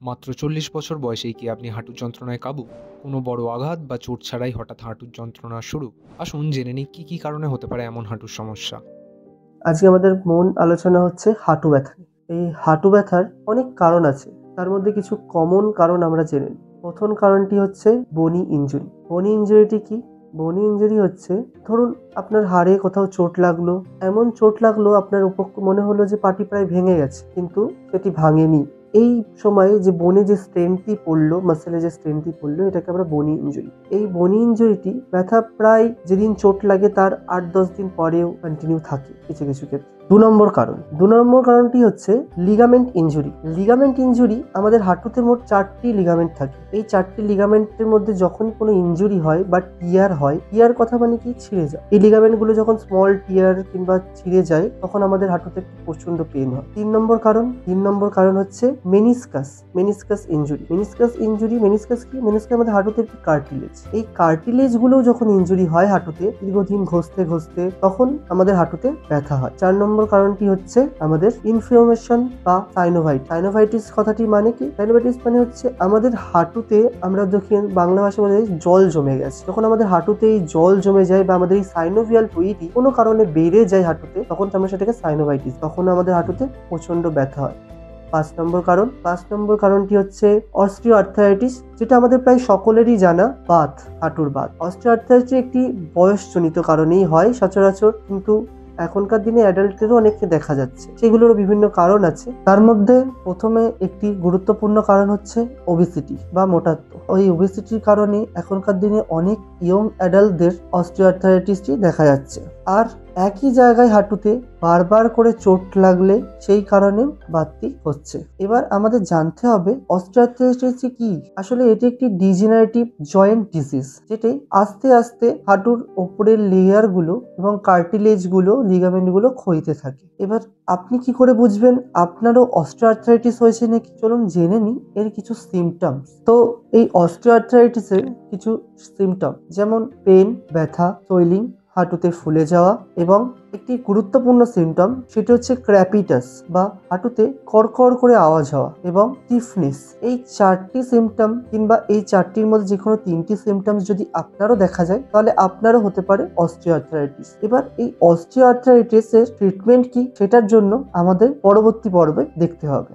মাত্র 40 বছর বয়সেই কি আপনি হাঁটুর যন্ত্রণায় কাবু? কোনো বড় আঘাত বা চোট ছাড়াই হঠাৎ হাঁটুর যন্ত্রণা শুরু? আসুন জেনে নিই কী কারণে হতে পারে এমন হাঁটুর সমস্যা। আজকে আমাদের মূল আলোচনা হচ্ছে হাঁটু ব্যথা। এই হাঁটু ব্যথার অনেক কারণ আছে। তার মধ্যে কিছু কমন কারণ আমরা জেনে নিই। প্রথম কারণটি হচ্ছে বনি ইনজুরি। বনি ইনজুরিটি কি? বনি ইনজুরি হচ্ছে, ধরুন আপনার হাড়ে কোথাও চোট লাগলো, এমন চোট লাগলো আপনার মনে হলো যে পাটি প্রায় ভেঙে গেছে, কিন্তু সেটি ভাঙেনি। এই সময়ে যে বোনে যে স্ট্রেনটি পড়লো, মাসেলে যে স্ট্রেনটি পড়লো, এটাকে আমরা বনি ইনজুরি। এই বনি ইনজুরিটি ব্যথা প্রায় যেদিন চোট লাগে তার 8-10 দিন পরেও কন্টিনিউ থাকে কিছু কিছু ক্ষেত্রে। দু নম্বর কারণটি হচ্ছে লিগামেন্ট ইনজুরি। লিগামেন্ট ইনজুরি, আমাদের হাঁটুতে মোট 4টি লিগামেন্ট থাকে। এই 4টি লিগামেন্টের মধ্যে যখন কোনো ইনজুরি হয় বা টিয়ার হয়, টিয়ার কথা মানে কি, ছিঁড়ে যায়। এই লিগামেন্টগুলো যখন স্মল টিয়ার কিংবা ছিঁড়ে যায়, তখন আমাদের হাঁটুতে প্রচন্ড পেন হয়। 3 নম্বর কারণ হচ্ছে মেনিসকাস ইনজুরি। মেনিসকাস কি? মেনিসকাস আমাদের হাঁটুতে একটি কার্টিলেজ। এই কার্টিলেজ গুলো যখন ইনজুরি হয় হাঁটুতে, দীর্ঘদিন ঘষতে তখন আমাদের হাঁটুতে ব্যথা হয়। 4 নম্বর কারণটি হচ্ছে আমাদের ইনফ্লামেশন বা সাইনোভাইটিস। কথাটি মানে কি? সাইনোভাইটিস মানে হচ্ছে আমাদের হাঁটুতে, আমরা দেখি বাংলা ভাষায় বলে জল জমে গেছে। যখন আমাদের হাঁটুতে এই জল জমে যায় বা আমাদের এই সাইনোভিয়াল ফ্লুইডটি কোনো কারণে বেড়ে যায় হাঁটুতে, তখন আমরা সেটাকে সাইনোভাইটিস, তখন আমাদের হাঁটুতে প্রচন্ড ব্যথা হয়। 5 নম্বর কারণটি হচ্ছে অস্টিও আর্থারাইটিস, যেটা আমাদের প্রায় সকলেরই জানা, হাঁটুর বাত। অস্টিও আর্থারাইটিস একটি বয়সজনিত কারণেই হয় সচরাচর, কিন্তু এখনকার দিনে অ্যাডাল্টেরও অনেককে দেখা যাচ্ছে। সেগুলোরও বিভিন্ন কারণ আছে। তার মধ্যে প্রথমে একটি গুরুত্বপূর্ণ কারণ হচ্ছে ওবেসিটি বা মোটাত্ব। ওই ওবেসিটির কারণে এখনকার দিনে অনেক ইয়ং অ্যাডাল্টদের অস্টিও আর্থারাইটিসটি দেখা যাচ্ছে। আর একই জায়গায় হাঁটুতে বারবার করে চোট লাগলে সেই কারণে বাতটি হচ্ছে। এবার আমাদের জানতে হবে অস্টিওআর্থ্রাইটিস কি। আসলে এটি একটি ডিজেনারেটিভ জয়েন্ট ডিজিজ, যেটি আস্তে আস্তে হাঁটুর ওপরের লেয়ার গুলো এবং কার্টিলেজ গুলো, লিগামেন্ট গুলো ক্ষয়িতে থাকে। এবার আপনি কি করে বুঝবেন আপনারও অস্টিওআর্থ্রাইটিস হয়েছে নাকি? চলুন জেনে নিই এর কিছু সিমটমস। তো এই অস্টিওআর্থ্রাইটিসের কিছু সিমটম, যেমন পেন, ব্যথা, সোয়েলিং, হাঁটুতে ফুলে যাওয়া, এবং একটি গুরুত্বপূর্ণ সিমটম, সেটা হচ্ছে ক্র্যাপিটাস বা হাঁটুতে কড়কড় করে আওয়াজ হওয়া, এবং স্টিফনেস। এই 4টি সিমটম কিংবা এই 4টির মধ্যে যে কোনো 3টি সিমটমস যদি আপনারও দেখা যায়, তাহলে আপনারও হতে পারে অস্টিওআর্থ্রাইটিস। এবার এই অস্টিওআর্থ্রাইটিসের ট্রিটমেন্ট কি, সেটার জন্য আমাদের পরবর্তী পর্বে দেখতে হবে।